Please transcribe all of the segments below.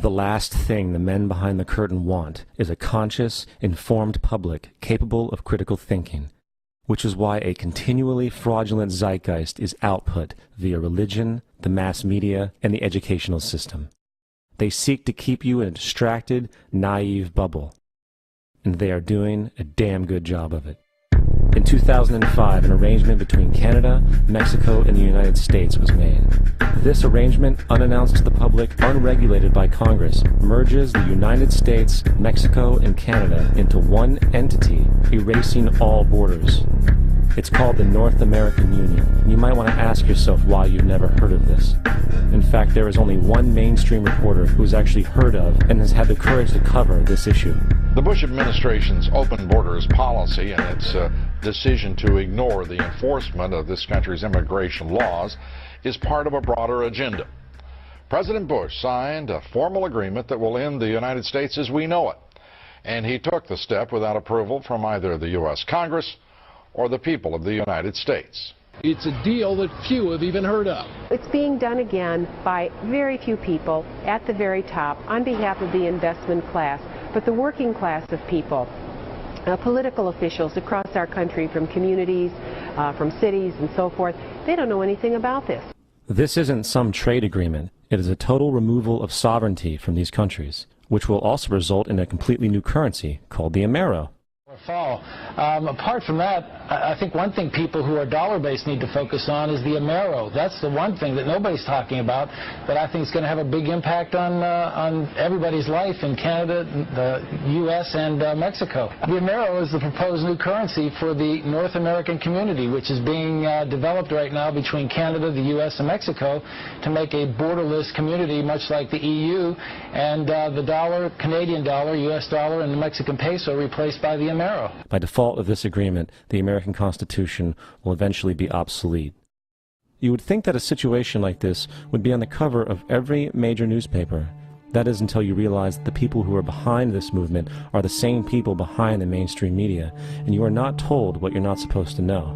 The last thing the men behind the curtain want is a conscious, informed public capable of critical thinking, which is why a continually fraudulent zeitgeist is output via religion, the mass media, and the educational system. They seek to keep you in a distracted, naive bubble, and they are doing a damn good job of it. In 2005, an arrangement between Canada, Mexico, and the United States was made. This arrangement, unannounced to the public, unregulated by Congress, merges the United States, Mexico, and Canada into one entity, erasing all borders. It's called the North American Union, and you might want to ask yourself why you've never heard of this. In fact, there is only one mainstream reporter who's actually heard of and has had the courage to cover this issue. The Bush administration's open borders policy and its decision to ignore the enforcement of this country's immigration laws is part of a broader agenda. President Bush signed a formal agreement that will end the United States as we know it, and he took the step without approval from either the U.S. Congress or the people of the United States. It's a deal that few have even heard of. It's being done again by very few people at the very top on behalf of the investment class, but the working class of people, political officials across our country, from communities, from cities and so forth, they don't know anything about this. This isn't some trade agreement. It is a total removal of sovereignty from these countries, which will also result in a completely new currency called the Amero. Fall. Apart from that, I think one thing people who are dollar-based need to focus on is the Amero. That's the one thing that nobody's talking about that I think is going to have a big impact on everybody's life in Canada, the U.S., and Mexico. The Amero is the proposed new currency for the North American community, which is being developed right now between Canada, the U.S., and Mexico to make a borderless community, much like the EU, and the dollar, Canadian dollar, U.S. dollar, and the Mexican peso replaced by the Amero. By default of this agreement, the American Constitution will eventually be obsolete. You would think that a situation like this would be on the cover of every major newspaper. That is until you realize that the people who are behind this movement are the same people behind the mainstream media, and you are not told what you're not supposed to know.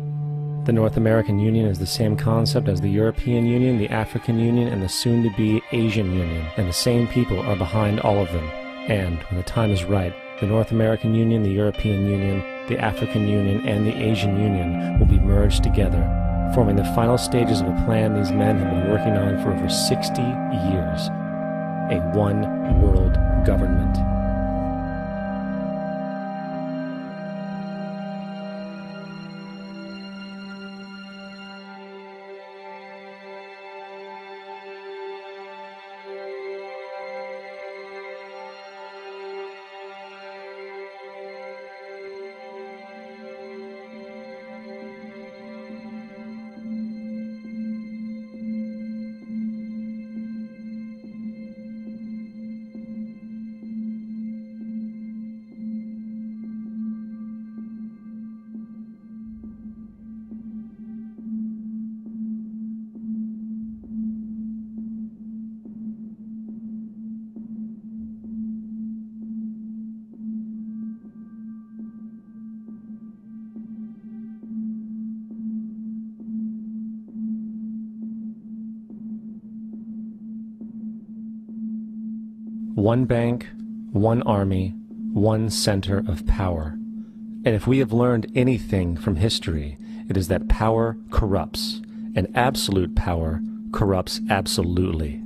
The North American Union is the same concept as the European Union, the African Union, and the soon-to-be Asian Union, and the same people are behind all of them. And, when the time is right, the North American Union, the European Union, the African Union, and the Asian Union will be merged together, forming the final stages of a plan these men have been working on for over 60 years. A one-world government. One bank, one army, one center of power. And if we have learned anything from history, it is that power corrupts, and absolute power corrupts absolutely.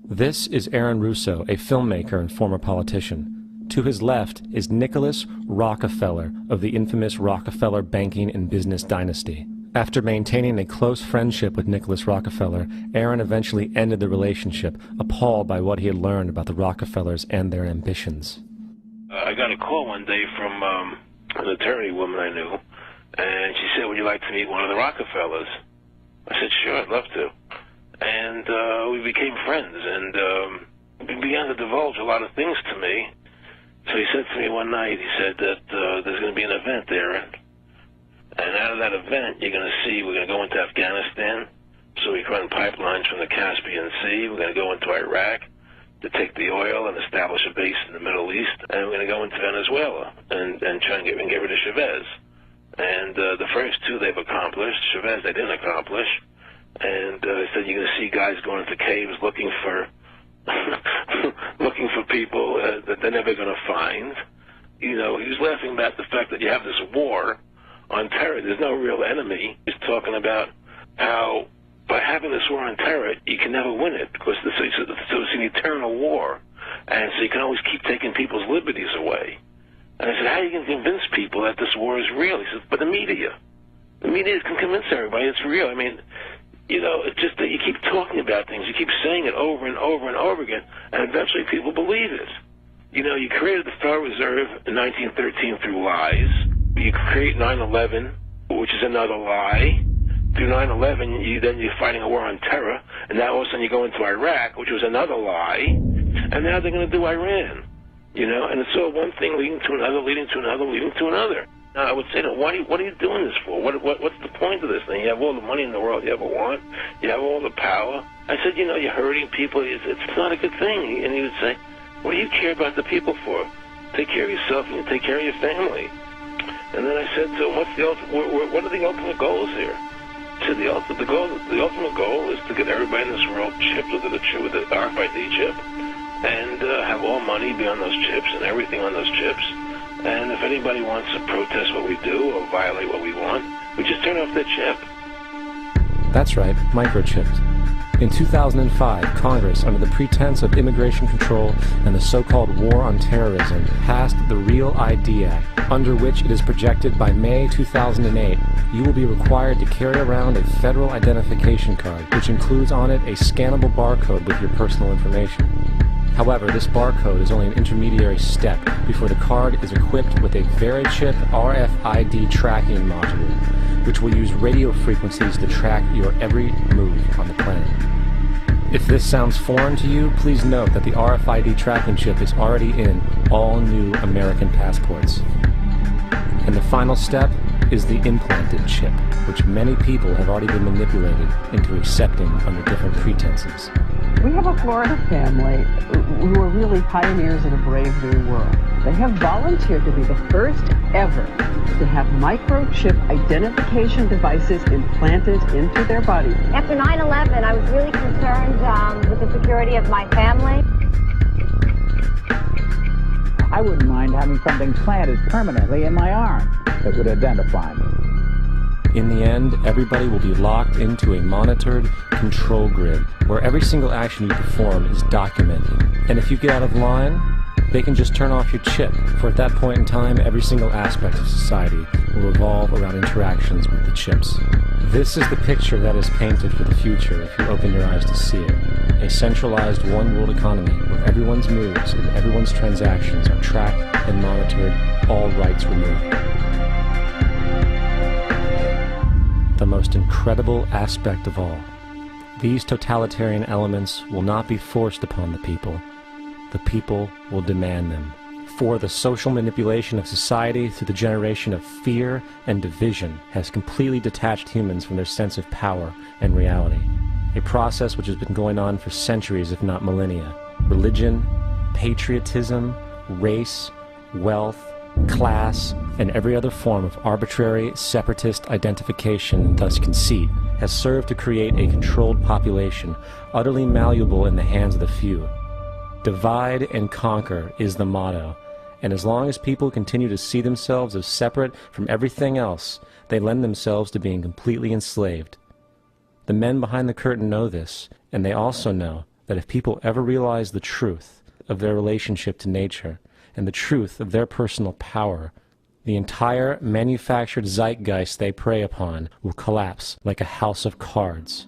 This is Aaron Russo, a filmmaker and former politician. To his left is Nicholas Rockefeller of the infamous Rockefeller banking and business dynasty. After maintaining a close friendship with Nicholas Rockefeller, Aaron eventually ended the relationship, appalled by what he had learned about the Rockefellers and their ambitions. I got a call one day from an attorney woman I knew, and she said, "Would you like to meet one of the Rockefellers?" I said, "Sure, I'd love to." And we became friends, and he began to divulge a lot of things to me. So he said to me one night, he said that there's going to be an event there, and out of that event, you're going to see, we're going to go into Afghanistan, so we can run pipelines from the Caspian Sea. We're going to go into Iraq to take the oil and establish a base in the Middle East, and we're going to go into Venezuela and try and get rid of Chavez. And the first two they've accomplished. Chavez they didn't accomplish. And he said you're going to see guys going into caves looking for they're never going to find. You know, he was laughing about the fact that you have this war on terror. There's no real enemy. He's talking about how by having this war on terror, you can never win it because so it's an eternal war. And so you can always keep taking people's liberties away. And I said, how are you going to convince people that this war is real? He said, but the media can convince everybody it's real. I mean, you know, it's just that you keep talking about things. You keep saying it over and over and over again, and eventually people believe it. You know, you created the Federal Reserve in 1913 through lies. You create 9/11, which is another lie. Through 9/11, you're fighting a war on terror, and now all of a sudden you go into Iraq, which was another lie, and now they're going to do Iran. You know, and it's all one thing leading to another, leading to another, leading to another. Now, I would say, what are you doing this for? What's the point of this thing? You have all the money in the world you ever want. You have all the power. I said, you know, you're hurting people. It's not a good thing. And he would say, what do you care about the people for? Take care of yourself and you take care of your family. And then I said, so what are the ultimate goals here? He said, the ultimate goal is to get everybody in this world chipped with the RFID chip and have all money be on those chips and everything on those chips. And if anybody wants to protest what we do or violate what we want, we just turn off the chip. That's right, microchipped. In 2005, Congress, under the pretense of immigration control and the so-called war on terrorism, passed the REAL ID Act, under which it is projected by May 2008, you will be required to carry around a federal identification card, which includes on it a scannable barcode with your personal information. However, this barcode is only an intermediary step before the card is equipped with a VeriChip RFID tracking module, which will use radio frequencies to track your every move on the planet. If this sounds foreign to you, please note that the RFID tracking chip is already in all new American passports. And the final step is the implanted chip, which many people have already been manipulated into accepting under different pretenses. We have a Florida family who are really pioneers in a brave new world. They have volunteered to be the first ever to have microchip identification devices implanted into their body. After 9/11, I was really concerned with the security of my family. I wouldn't mind having something planted permanently in my arm that would identify me. In the end, everybody will be locked into a monitored control grid where every single action you perform is documented. And if you get out of line, they can just turn off your chip, for at that point in time, every single aspect of society will revolve around interactions with the chips. This is the picture that is painted for the future if you open your eyes to see it. A centralized one-world economy where everyone's moves and everyone's transactions are tracked and monitored, all rights removed. The most incredible aspect of all. These totalitarian elements will not be forced upon the people. The people will demand them. For the social manipulation of society through the generation of fear and division has completely detached humans from their sense of power and reality. A process which has been going on for centuries, if not millennia. Religion, patriotism, race, wealth, class, and every other form of arbitrary, separatist identification and thus conceit has served to create a controlled population, utterly malleable in the hands of the few. Divide and conquer is the motto, and as long as people continue to see themselves as separate from everything else, they lend themselves to being completely enslaved. The men behind the curtain know this, and they also know that if people ever realize the truth of their relationship to nature, and the truth of their personal power, the entire manufactured zeitgeist they prey upon will collapse like a house of cards.